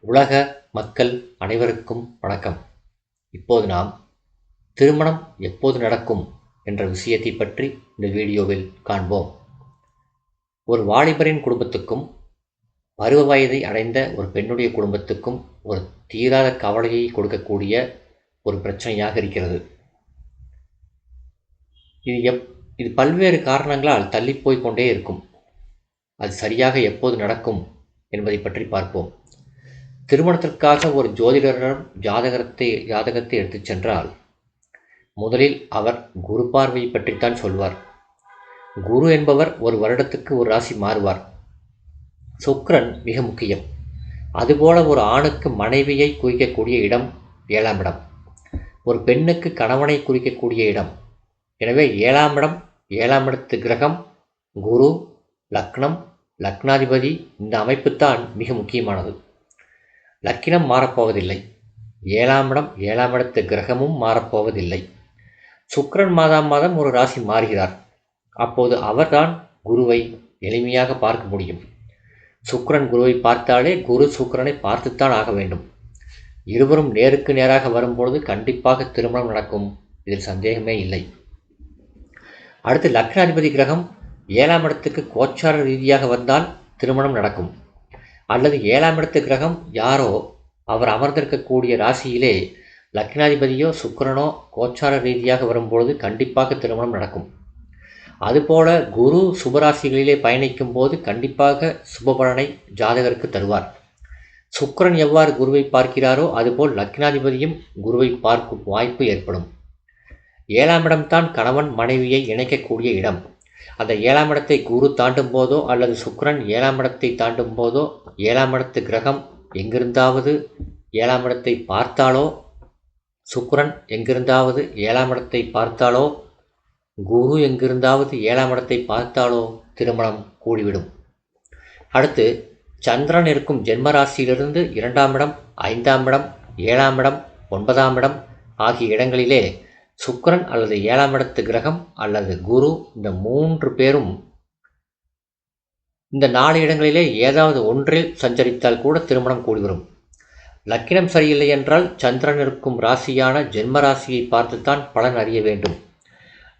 உலக மக்கள் அனைவருக்கும் வணக்கம். இப்போது நாம் திருமணம் எப்போது நடக்கும் என்ற விஷயத்தை பற்றி இந்த வீடியோவில் காண்போம். ஒரு வாலிபரின் குடும்பத்துக்கும் பருவ வயதை அடைந்த ஒரு பெண்ணுடைய குடும்பத்துக்கும் ஒரு தீராத கவலையை கொடுக்கக்கூடிய ஒரு பிரச்சனையாக இருக்கிறது. இது பல்வேறு காரணங்களால் தள்ளிப்போய் கொண்டே இருக்கும். அது சரியாக எப்போது நடக்கும் என்பதை பற்றி பார்ப்போம். திருமணத்திற்காக ஒரு ஜோதிடரிடம் ஜாதகத்தை எடுத்துச் சென்றால் முதலில் அவர் குரு பார்வையை பற்றித்தான் சொல்வார். குரு என்பவர் ஒரு வருடத்துக்கு ஒரு ராசி மாறுவார். சுக்கிரன் மிக முக்கியம். அதுபோல ஒரு ஆணுக்கு மனைவியை குறிக்கக்கூடிய இடம் 7ஆம் இடம், ஒரு பெண்ணுக்கு கணவனை குறிக்கக்கூடிய இடம். எனவே 7ஆம் இடம், 7ஆம் இடத்து கிரகம், குரு, லக்னம், லக்னாதிபதி, இந்த அமைப்புத்தான் மிக முக்கியமானது. லக்கினம் மாறப்போவதில்லை. 7ஆம் இடம், 7ஆம் இடத்து கிரகமும் மாறப்போவதில்லை. சுக்கிரன் மாதம் ஒரு ராசி மாறுகிறார். அப்போது அவர்தான் குருவை எளிமையாக பார்க்க முடியும். சுக்கிரன் குருவை பார்த்தாலே குரு சுக்கிரனை பார்த்துத்தான் ஆக வேண்டும். இருவரும் நேருக்கு நேராக வரும்பொழுது கண்டிப்பாக திருமணம் நடக்கும். இதில் சந்தேகமே இல்லை. அடுத்து லக்னாதிபதி கிரகம் 7ஆம் இடத்துக்கு கோச்சார ரீதியாக வந்தால் திருமணம் நடக்கும். அல்லது 7ஆம் இடத்து கிரகம் யாரோ அவர் அமர்ந்திருக்கக்கூடிய ராசியிலே லக்னாதிபதியோ சுக்கிரனோ கோச்சார ரீதியாக வரும்பொழுது கண்டிப்பாக திருமணம் நடக்கும். அதுபோல குரு சுபராசிகளிலே பயணிக்கும் போது கண்டிப்பாக சுபபலனை ஜாதகருக்கு தருவார். சுக்கிரன் எவ்வாறு குருவை பார்க்கிறாரோ அதுபோல் லக்னாதிபதியும் குருவை பார்க்கும் வாய்ப்பு ஏற்படும். 7ஆம் இடம்தான் கணவன் மனைவியை இணைக்கக்கூடிய இடம். அந்த 7ஆம் இடத்தை குரு தாண்டும் போதோ அல்லது சுக்கிரன் 7ஆம் இடத்தை தாண்டும் போதோ 7ஆம் இடத்து கிரகம் எங்கிருந்தாவது 7ஆம் இடத்தை பார்த்தாலோ, சுக்கிரன் எங்கிருந்தாவது 7ஆம் இடத்தை பார்த்தாலோ, குரு எங்கிருந்தாவது 7ஆம் இடத்தை பார்த்தாலோ திருமணம் கூடிவிடும். அடுத்து சந்திரன் இருக்கும் ஜென்மராசியிலிருந்து 2ஆம் இடம், 5ஆம் இடம், 7ஆம் இடம், 9ஆம் இடம் ஆகிய இடங்களிலே சுக்கிரன் அல்லது 7ஆம் இடத்து கிரகம் அல்லது குரு, இந்த 3 பேரும் இந்த 4 இடங்களிலே ஏதாவது ஒன்றில் சஞ்சரித்தால் கூட திருமணம் கூடிவரும். லக்கினம் சரியில்லை என்றால் சந்திரன் இருக்கும் ராசியான ஜென்ம ராசியை பார்த்துத்தான் பலன் அறிய வேண்டும்.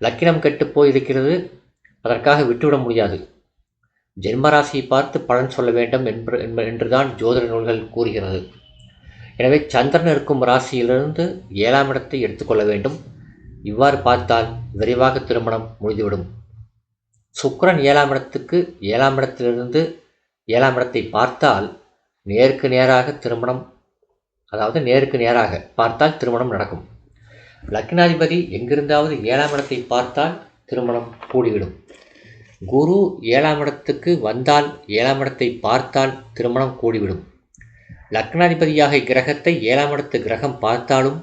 லக்கினம் கெட்டுப்போய் இருக்கிறது, அதற்காக விட்டுவிட முடியாது. ஜென்ம ராசியை பார்த்து பலன் சொல்ல வேண்டும் என்றுதான் ஜோதிட நூல்கள் கூறுகிறது. எனவே சந்திரன் இருக்கும் ராசியிலிருந்து 7ஆம் இடத்தை எடுத்துக்கொள்ள வேண்டும். இவ்வாறு பார்த்தால் விரைவாக திருமணம் முடிந்துவிடும். சுக்கிரன் 7ஆம் இடத்துக்கு 7ஆம் இடத்திலிருந்து 7ஆம் இடத்தை பார்த்தால் நேருக்கு நேராக திருமணம், அதாவது நேருக்கு நேராக பார்த்தால் திருமணம் நடக்கும். லக்னாதிபதி எங்கிருந்தாவது 7ஆம் இடத்தை பார்த்தால் திருமணம் கூடிவிடும். குரு 7ஆம் இடத்துக்கு வந்தால் 7ஆம் இடத்தை பார்த்தால் திருமணம் கூடிவிடும். லக்னாதிபதியாக கிரகத்தை 7ஆம் இடத்து கிரகம் பார்த்தாலும்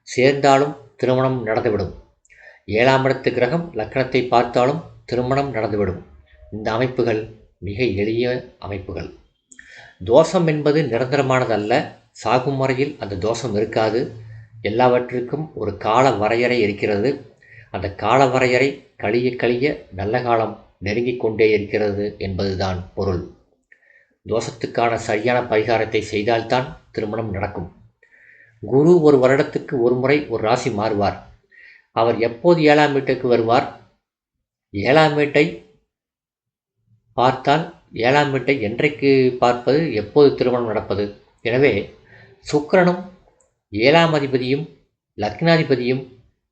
சேர்ந்தாலும் திருமணம் நடந்துவிடும். 7ஆம் இடத்து கிரகம் லக்னத்தை பார்த்தாலும் திருமணம் நடந்துவிடும். இந்த அமைப்புகள் மிக எளிய அமைப்புகள். தோஷம் என்பது நிரந்தரமானதல்ல. சாகும் வரையில் அந்த தோஷம் இருக்காது. எல்லாவற்றிற்கும் ஒரு கால வரையறை இருக்கிறது. அந்த கால வரையறை கழிய கழிய நல்ல காலம் நெருங்கிக் கொண்டே இருக்கிறது என்பதுதான் பொருள். தோஷத்துக்கான சரியான பரிகாரத்தை செய்தால்தான் திருமணம் நடக்கும். குரு ஒரு வருடத்துக்கு ஒரு முறை ஒரு ராசி மாறுவார். அவர் எப்போது 7ஆம் வீட்டுக்கு வருவார்? 7ஆம் வீட்டை பார்த்தால் 7ஆம் வீட்டை என்றைக்கு பார்ப்பது? எப்போது திருமணம் நடப்பது? எனவே சுக்கிரனும் 7ஆம் அதிபதியும் லக்னாதிபதியும்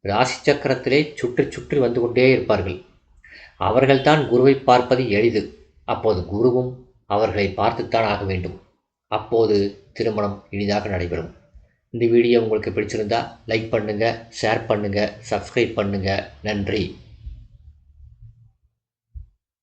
ராசி சக்கரத்திலே சுற்றி சுற்றி வந்து கொண்டே இருப்பார்கள். அவர்கள்தான் குருவை பார்ப்பது எளிது. அப்போது குருவும் அவர்களை பார்த்துத்தான் ஆக வேண்டும். அப்போது திருமணம் இனிதாக நடைபெறும். இந்த வீடியோ உங்களுக்கு பிடிச்சிருந்தா லைக் பண்ணுங்கள், ஷேர் பண்ணுங்கள், சப்ஸ்கிரைப் பண்ணுங்கள். நன்றி.